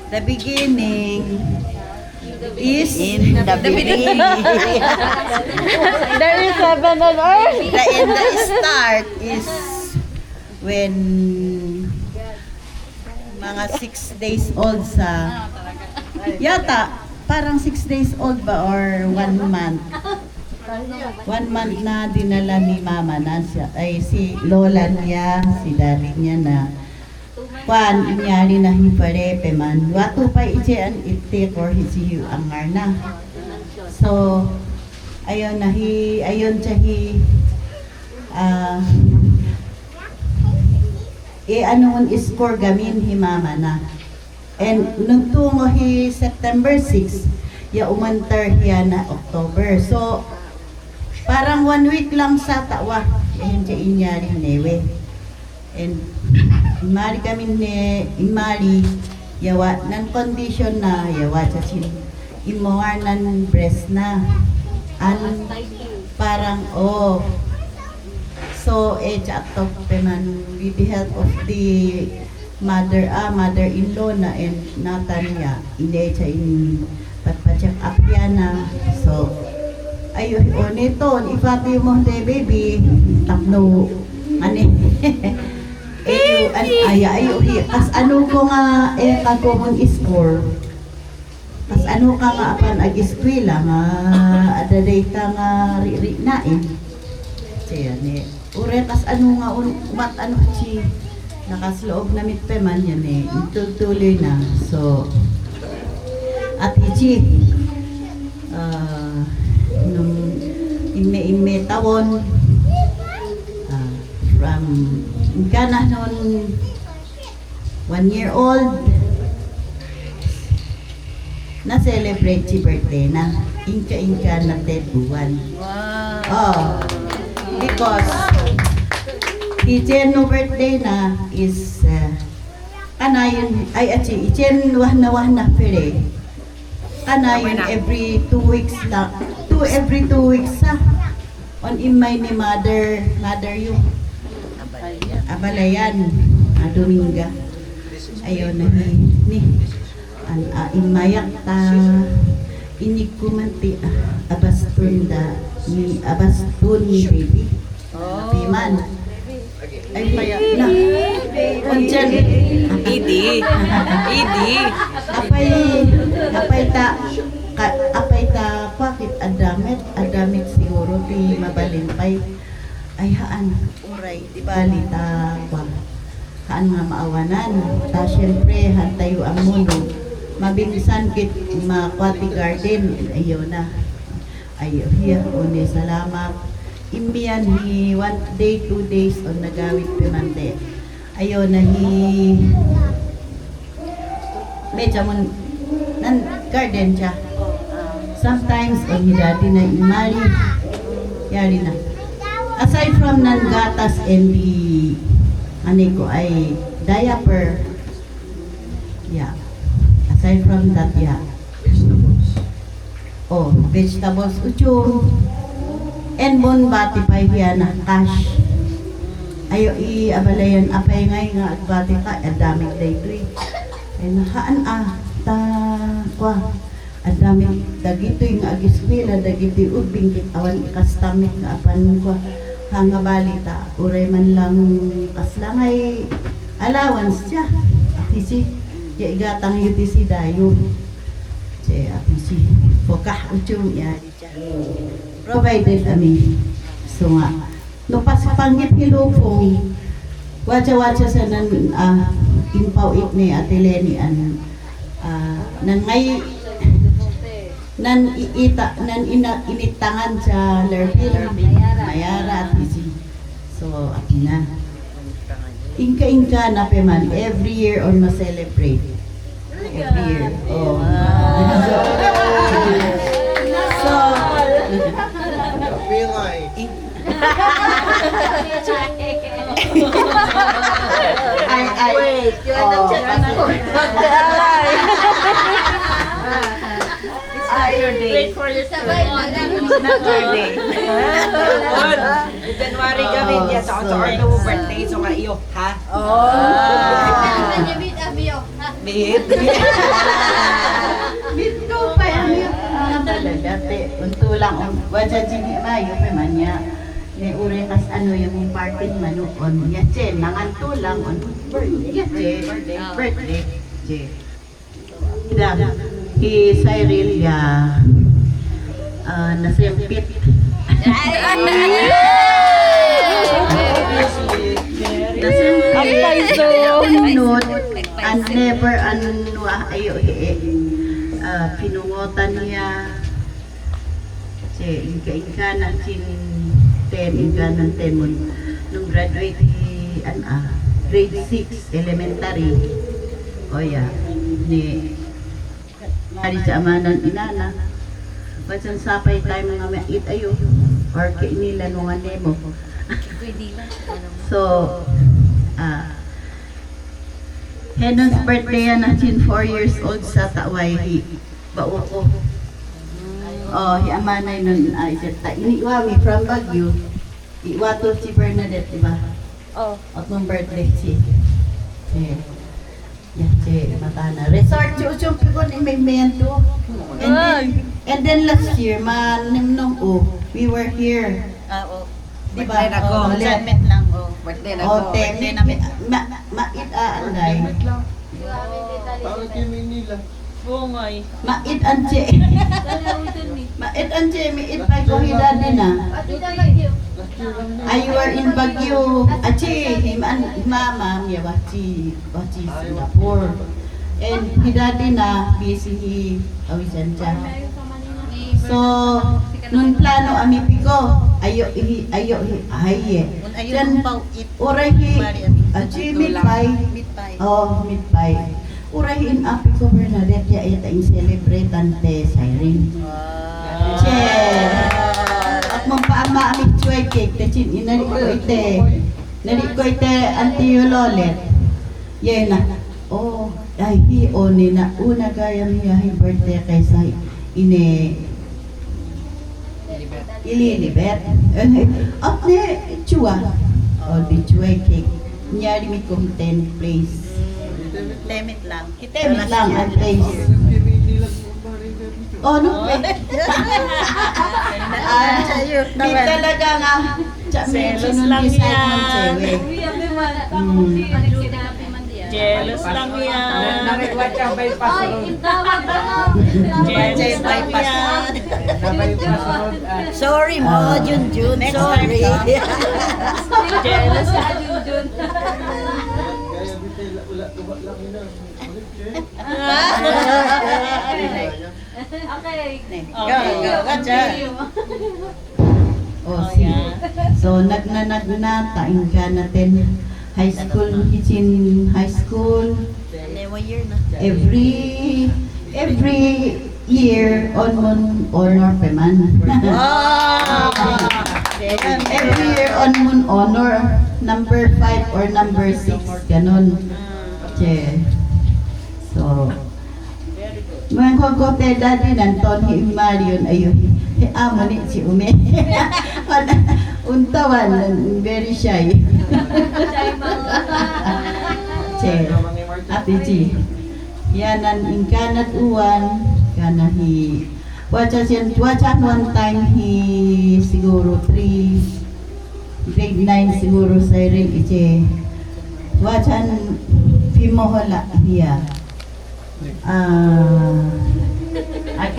The beginning is In the beginning. There is heaven and earth. the start is when mga 6 days old sa yata parang 6 days old ba or 1 month. 1 month na dinala ni mama na siya, ay si lola niya, si daddy niya na kwan, inyari na hiparepe man. Watu pa ije an itik or hisiyu angar na. So, ayon na ayon siya anon score gamin hi mama na. And nung tungo hi September 6, ya umantar hiya na October. So, parang 1 week lang sa tawa. Ayon siya inyari newe. And imari kami imari yawa nan condition na yawa sa sin imuar nan breast na an parang so chatok peman with the help of the mother-in-law na and natanya ine cha in patpacheck up yan na so ayo nito ifati mo de baby tapno ani ayo kas ano ko nga kagomon score kas ano ka nga apan ag-eskwela nga adaday ka nga riri na siya ni ure kas ano nga umat ano si nakasloob na mitpeman yan tuloy na so at ichi nung ime tawon from kana noon 1 year old na celebrate si birthday na inka na buwan. Oh, because ichen no birthday na is kana yun ay achi ichen wahna pere kana yun every 2 weeks lang every 2 weeks on imay ni mother yung abalayan Dominga ayon na ni an imayak ta inikumanti abastunda ni abastun ni baby piman ay mayak na onjan Idi. apay ta bakit adamit siguro ti mabalimpay ay haan uray di bali ta haan nga maawanan ta syempre hantayo ang mundo mabinsan kit makwati garden ayo na ayo hiya one salamat imbiyan hi 1 day 2 days on nagawit pimante ayo na medyo mon nan garden siya sometimes on dati na imali yari na aside from nan gatas and the ko ay diaper yeah aside from that yeah vegetables uchong and bon bati pa hiya na cash ayo abalayan apay ngay nga at bati ka adamig daytoy ay nahaan ta kwa adamig dagitoy nga agiskwela dagitoy ubing kitawan ikastamik nga apan kwa hanga balita uray man lang kaslangay allowance siya atisi ya igatang UTC dayo siya atisi fokah uchong ya provided kami so nga no paspanggit hilupong wacha sa nan impaw it ni Ateleni an nan ngay nan initangan sa Lerville Mayara at Isi so akina inka na peman every year on ma-celebrate every year so Wait, Wait for your Sabay na lang. It's not your day. January kami diya sa our birthday so nga iyo, ha? Oh. Kanya bit abiyo, ha? Meet. Dito pa yan yun. Talaga, te. Unto lang, wadya jini mayo, pe man niya. Ni uri kas ano yung party manuon. Ya, che, nanganto lang on birthday. Ya, che, birthday. Che. Ida, ki Cyril, ya, nasempit. Apay so. Unod, and never ano ayo pinungotan niya. Kasi inka na sin 10, inka ng 10 mo. Nung graduate grade 6 elementary. O yeah, ni ari sa amanan inana. Bacan sapay tayo mga mait ayo or kay nila nung anemo. So, Henon's birthday yan natin 4 years old sa Tawayhi. Bauko. Oh, hiamanay nun ay ta iniwa mi from Baguio. Iwato si Bernadette, di ba? Oh. At mong birthday si. Yan si Matana. Resort si Uchong Pigon in Memento. And then last year, we were here. Di ba? Birthday na ko. Oh, Summit lang. Birthday na ko. Oh, Birthday na meet. Mait-aanay. Bungay. Mait-anje. Mait-anje, miit pa ko hidadi na. Ay, you are in Baguio. Achi, mama, miya wachi Singapore. And hidadi na, busy awisan siya. So, nun plano ami piko, ayo aye. Jan oray achi mitpay. Oh, mitpay. Oray in api ko Bernadette ya ita in celebrate ante Siren. Che. At mampaama ami choy cake tachin inari ko ite. Nari ko ite anti Lolet. Ye na. Oh, ay hi oni na una gaya mi hi birthday kay say ine Ililibet. At ne, chua. O, di chua cake. Nyari mi kong 10 place. Temit lang. Temit lang ang place. Oh, no, di talaga nga. Selos lang yan. Jealous lang yan. Jealous lang yan. Sorry mo, Junjun. Sorry. Jealous lang. Oh, si. So, taingga natin high school, kitchen high school. Every year on honor pa man. Every year on moon honor number 5 or number 6 ganon. Che. So mga kokote dati nanton hi Marion ayo amo ni si Ume. Untawan very shy. Che. Ate Chi. Yanan ingkanat uwan kana hi wacha one time hi siguro 3 grade 9 siguro sa rin iche wachan pimohola hiya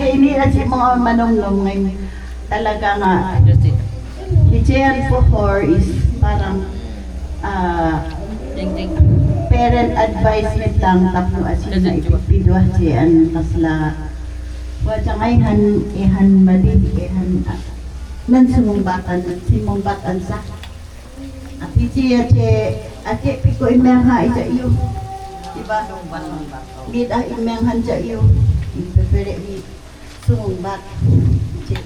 ini na si mga manonglong ngayon talaga nga iche for is parang parent advisement lang tapno asin na ipidwa siyan kasla wacha ngayhan ihan mali ihan nan sumumbatan sa ati siya ate piko imeng ha ija iyo diba mid imeng han ja iyo ipepere mi sumumbat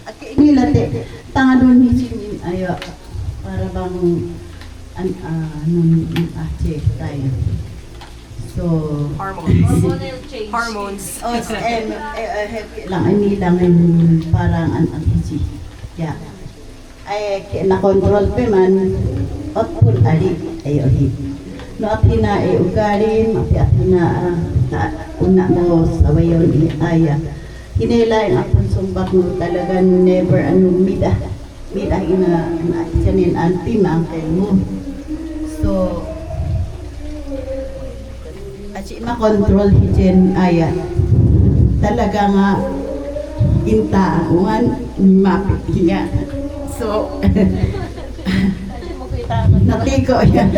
ate nila te tangadon ni sinin ayo para bang nun ate tayo. So, Hormones. oh, happy lang, ani lang parang anti yeah. Ay, na-control pa man, otpun ali, ayo hi. No at hina ugarin, at hina una mo sa wayon aya. Hinila yung akong sumbak mo talaga never mida ina siyanin auntie ma-uncle mo. So, at si makontrol hijen aya. Talaga nga intaan mapit niya. So, natiko yan.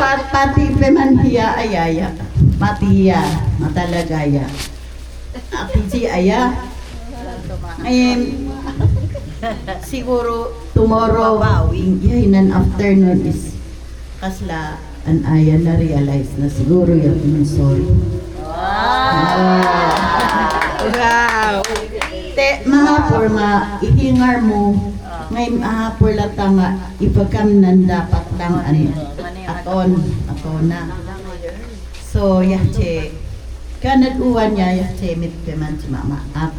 Pati peman hiya ayaya. Pati hiya, matalagaya. Apiji aya. Siguro tomorrow, yahinan afternoon is kasla an aya na realize na siguro yung sorry. Wow! Te, mahapor nga, ihingar mo, ngay mahapor lata nga, ipagkamnan dapat lang atona. So, yache, kanad uwan niya, yache, mitpeman si mama. At,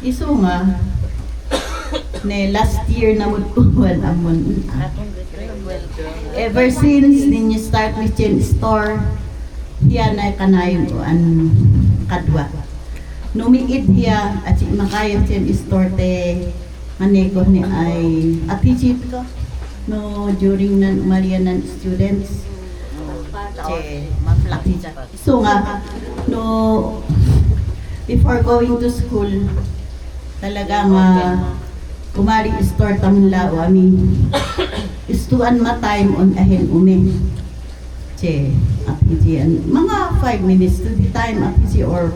iso nga, ne last year na uwan amon. Ever since ninyo start with chain store, hiya na kanayon o an kadwa. Numiid hiya at si makayo chain store te maneko ni ay atichit ko no during nan Marianan students. So nga no before going to school talaga nga kumari store tamla o ami istuan ma time on ahen umi. Che, apiji mga 5 minutes to the time apiji or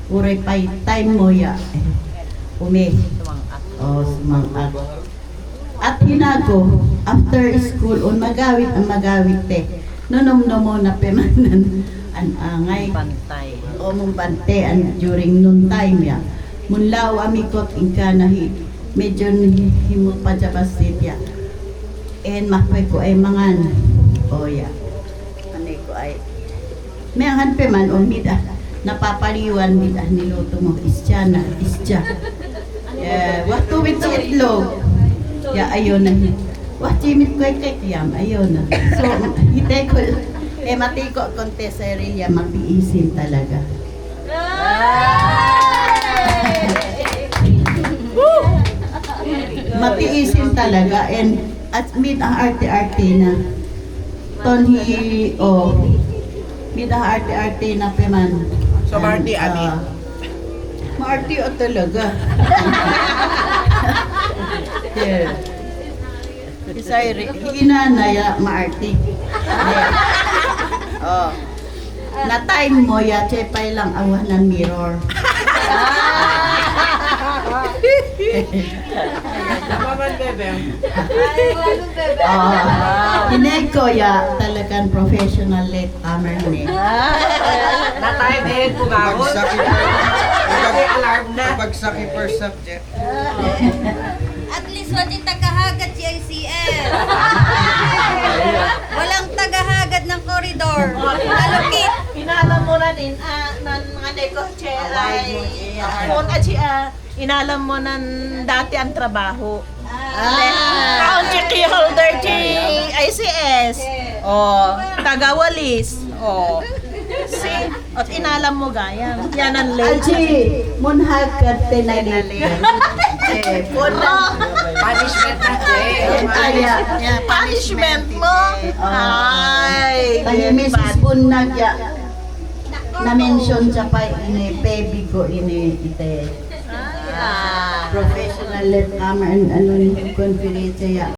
uray pay time mo ya umi. O sumangag. At hinago after school on magawit ang magawit te. Nonom mo na pemanan an angay Pantay. o mong bante an during noon time ya. Munlaw amikot inka nahi medyo himo pa jabasit ya. En makwe ko ay mangan. O ya. Anay ko ay may angan pe man o mida napapaliwan mida niluto mo isya. Waktu with itlog. Ya ayon na. Chimit ko kay kayam ayon na. So hitay ko matiko konte sa area mapiisin talaga. Matiisin talaga and at mid ang arte-arte na tonhi mid ang arte-arte na peman. So, Marty, Abi? Marty o talaga. Yeah. Isay hinanaya maarti. Oh. Na time mo ya chepay lang awan ng mirror. Hinay ko ya talagang professional late comer ni. Na-time eh, kumawon. Alarm na. Pagsaki per subject. At least wala tagahagad si ICL. Walang tagahagad ng koridor. Nalukit. Inalam mo na din, nan nga negosyo ay, kung inalam mo nan dati ang trabaho. County key holder ICS. Tagawalis. At inalam mo gaya. Yan ang late. Aji, munhag ka tinalili. Punishment na, Punishment mo. Ay. Tayo Mrs. Bunag ya. Na-mention siya pa ini baby ko ini ite. Professional late comer ano ni conference ya.